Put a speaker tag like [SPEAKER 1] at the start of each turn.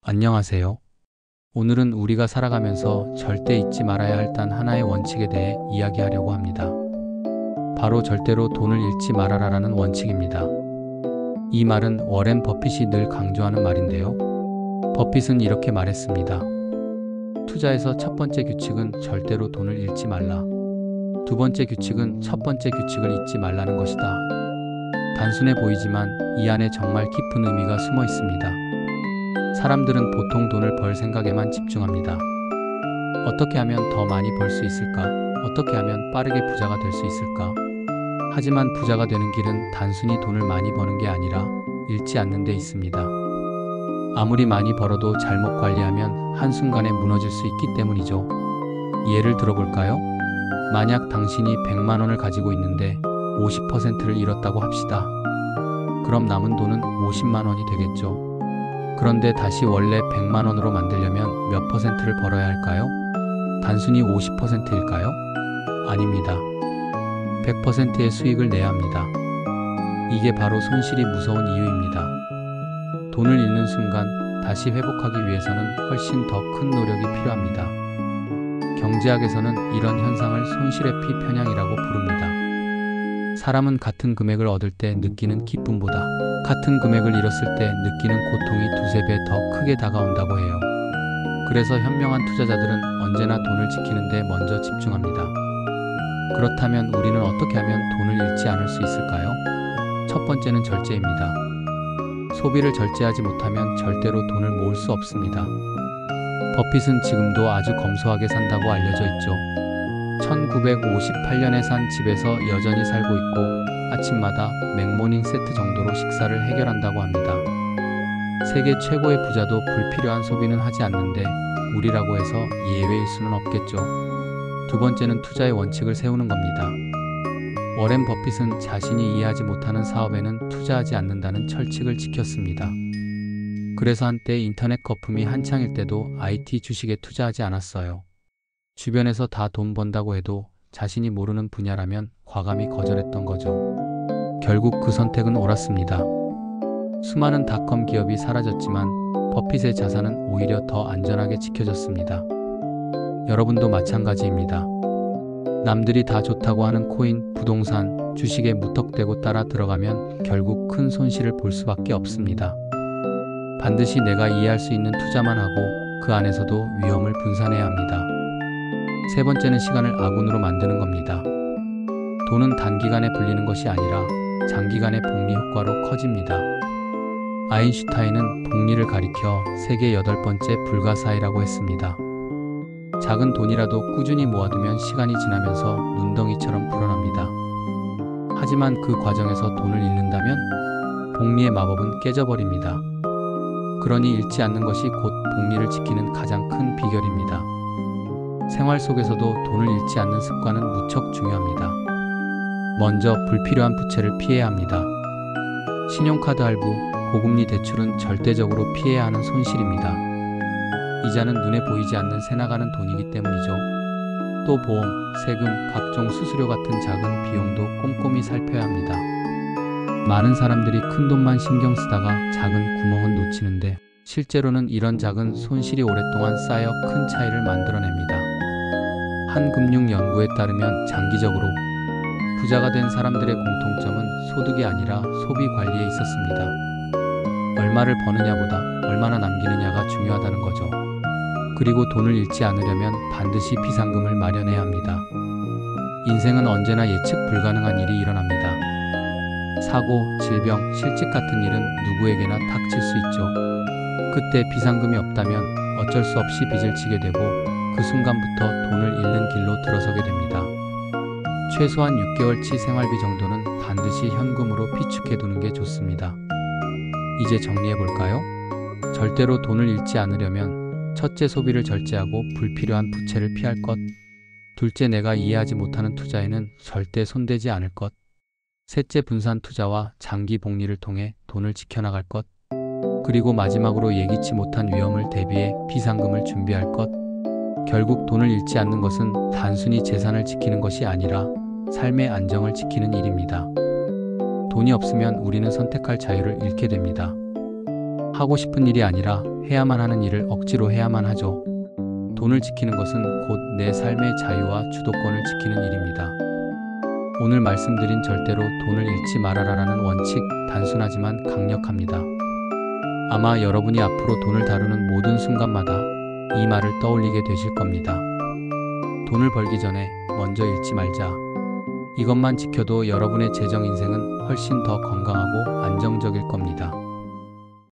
[SPEAKER 1] 안녕하세요. 오늘은 우리가 살아가면서 절대 잊지 말아야 할 단 하나의 원칙에 대해 이야기하려고 합니다. 바로 절대로 돈을 잃지 말아라라는 원칙입니다. 이 말은 워렌 버핏이 늘 강조하는 말인데요. 버핏은 이렇게 말했습니다. 투자에서 첫 번째 규칙은 절대로 돈을 잃지 말라. 두 번째 규칙은 첫 번째 규칙을 잊지 말라는 것이다. 단순해 보이지만 이 안에 정말 깊은 의미가 숨어 있습니다. 사람들은 보통 돈을 벌 생각에만 집중합니다. 어떻게 하면 더 많이 벌 수 있을까? 어떻게 하면 빠르게 부자가 될 수 있을까? 하지만 부자가 되는 길은 단순히 돈을 많이 버는 게 아니라 잃지 않는 데 있습니다. 아무리 많이 벌어도 잘못 관리하면 한순간에 무너질 수 있기 때문이죠. 예를 들어볼까요? 만약 당신이 100만 원을 가지고 있는데 50%를 잃었다고 합시다. 그럼 남은 돈은 50만 원이 되겠죠. 그런데 다시 원래 100만 원으로 만들려면 몇 퍼센트를 벌어야 할까요? 단순히 50%일까요? 아닙니다. 100%의 수익을 내야 합니다. 이게 바로 손실이 무서운 이유입니다. 돈을 잃는 순간 다시 회복하기 위해서는 훨씬 더 큰 노력이 필요합니다. 경제학에서는 이런 현상을 손실회피 편향이라고 부릅니다. 사람은 같은 금액을 얻을 때 느끼는 기쁨보다 같은 금액을 잃었을 때 느끼는 고통이 두세 배 더 크게 다가온다고 해요. 그래서 현명한 투자자들은 언제나 돈을 지키는 데 먼저 집중합니다. 그렇다면 우리는 어떻게 하면 돈을 잃지 않을 수 있을까요? 첫 번째는 절제입니다. 소비를 절제하지 못하면 절대로 돈을 모을 수 없습니다. 버핏은 지금도 아주 검소하게 산다고 알려져 있죠. 1958년에 산 집에서 여전히 살고 있고 아침마다 맥모닝 세트 정도로 식사를 해결한다고 합니다. 세계 최고의 부자도 불필요한 소비는 하지 않는데 우리라고 해서 예외일 수는 없겠죠. 두 번째는 투자의 원칙을 세우는 겁니다. 워렌 버핏은 자신이 이해하지 못하는 사업에는 투자하지 않는다는 철칙을 지켰습니다. 그래서 한때 인터넷 거품이 한창일 때도 IT 주식에 투자하지 않았어요. 주변에서 다 돈 번다고 해도 자신이 모르는 분야라면 과감히 거절했던 거죠. 결국 그 선택은 옳았습니다. 수많은 닷컴 기업이 사라졌지만 버핏의 자산은 오히려 더 안전하게 지켜졌습니다. 여러분도 마찬가지입니다. 남들이 다 좋다고 하는 코인, 부동산, 주식에 무턱대고 따라 들어가면 결국 큰 손실을 볼 수밖에 없습니다. 반드시 내가 이해할 수 있는 투자만 하고 그 안에서도 위험을 분산해야 합니다. 세 번째는 시간을 아군으로 만드는 겁니다. 돈은 단기간에 불리는 것이 아니라 장기간의 복리 효과로 커집니다. 아인슈타인은 복리를 가리켜 세계 8번째 불가사의라고 했습니다. 작은 돈이라도 꾸준히 모아두면 시간이 지나면서 눈덩이처럼 불어납니다. 하지만 그 과정에서 돈을 잃는다면 복리의 마법은 깨져버립니다. 그러니 잃지 않는 것이 곧 복리를 지키는 가장 큰 비결입니다. 생활 속에서도 돈을 잃지 않는 습관은 무척 중요합니다. 먼저 불필요한 부채를 피해야 합니다. 신용카드 할부, 고금리 대출은 절대적으로 피해야 하는 손실입니다. 이자는 눈에 보이지 않는 새나가는 돈이기 때문이죠. 또 보험, 세금, 각종 수수료 같은 작은 비용도 꼼꼼히 살펴야 합니다. 많은 사람들이 큰 돈만 신경 쓰다가 작은 구멍은 놓치는데 실제로는 이런 작은 손실이 오랫동안 쌓여 큰 차이를 만들어냅니다. 한 금융연구에 따르면 장기적으로 부자가 된 사람들의 공통점은 소득이 아니라 소비 관리에 있었습니다. 얼마를 버느냐보다 얼마나 남기느냐가 중요하다는 거죠. 그리고 돈을 잃지 않으려면 반드시 비상금을 마련해야 합니다. 인생은 언제나 예측 불가능한 일이 일어납니다. 사고, 질병, 실직 같은 일은 누구에게나 닥칠 수 있죠. 그때 비상금이 없다면 어쩔 수 없이 빚을 지게 되고 그 순간부터 돈을 잃는 길로 들어서게 됩니다. 최소한 6개월치 생활비 정도는 반드시 현금으로 비축해 두는 게 좋습니다. 이제 정리해 볼까요? 절대로 돈을 잃지 않으려면 첫째, 소비를 절제하고 불필요한 부채를 피할 것. 둘째, 내가 이해하지 못하는 투자에는 절대 손대지 않을 것. 셋째, 분산 투자와 장기 복리를 통해 돈을 지켜나갈 것. 그리고 마지막으로 예기치 못한 위험을 대비해 비상금을 준비할 것. 결국 돈을 잃지 않는 것은 단순히 재산을 지키는 것이 아니라 삶의 안정을 지키는 일입니다. 돈이 없으면 우리는 선택할 자유를 잃게 됩니다. 하고 싶은 일이 아니라 해야만 하는 일을 억지로 해야만 하죠. 돈을 지키는 것은 곧 내 삶의 자유와 주도권을 지키는 일입니다. 오늘 말씀드린 절대로 돈을 잃지 말아라라는 원칙, 단순하지만 강력합니다. 아마 여러분이 앞으로 돈을 다루는 모든 순간마다 이 말을 떠올리게 되실 겁니다. 돈을 벌기 전에 먼저 잃지 말자. 이것만 지켜도 여러분의 재정 인생은 훨씬 더 건강하고 안정적일 겁니다.